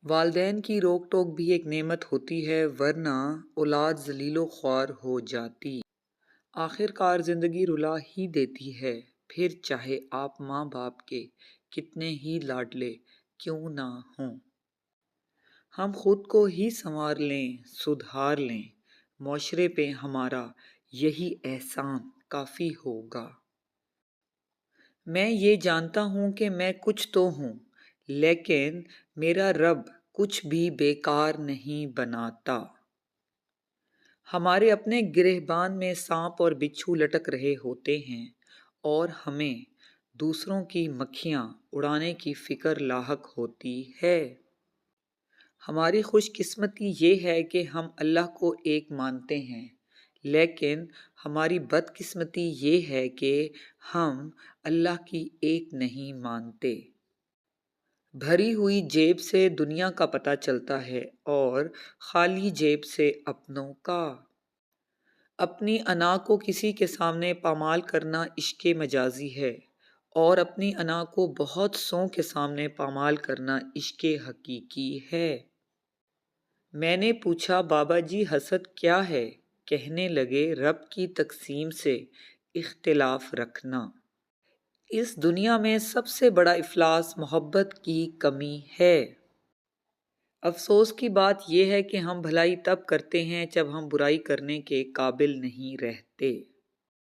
والدین کی روک ٹوک بھی ایک نعمت ہوتی ہے، ورنہ اولاد ذلیل و خوار ہو جاتی۔ آخر کار زندگی رلا ہی دیتی ہے، پھر چاہے آپ ماں باپ کے کتنے ہی لاڈلے کیوں نہ ہوں۔ ہم خود کو ہی سنوار لیں، سدھار لیں، معاشرے پہ ہمارا یہی احسان کافی ہوگا۔ میں یہ جانتا ہوں کہ میں کچھ تو ہوں، لیکن میرا رب کچھ بھی بیکار نہیں بناتا۔ ہمارے اپنے گریبان میں سانپ اور بچھو لٹک رہے ہوتے ہیں اور ہمیں دوسروں کی مکھیاں اڑانے کی فکر لاحق ہوتی ہے۔ ہماری خوش قسمتی یہ ہے کہ ہم اللہ کو ایک مانتے ہیں، لیکن ہماری بد قسمتی یہ ہے کہ ہم اللہ کی ایک نہیں مانتے۔ بھری ہوئی جیب سے دنیا کا پتہ چلتا ہے اور خالی جیب سے اپنوں کا۔ اپنی انا کو کسی کے سامنے پامال کرنا عشق مجازی ہے اور اپنی انا کو بہت سوں کے سامنے پامال کرنا عشق حقیقی ہے۔ میں نے پوچھا بابا جی حسد کیا ہے؟ کہنے لگے رب کی تقسیم سے اختلاف رکھنا۔ اس دنیا میں سب سے بڑا افلاس محبت کی کمی ہے۔ افسوس کی بات یہ ہے کہ ہم بھلائی تب کرتے ہیں جب ہم برائی کرنے کے قابل نہیں رہتے۔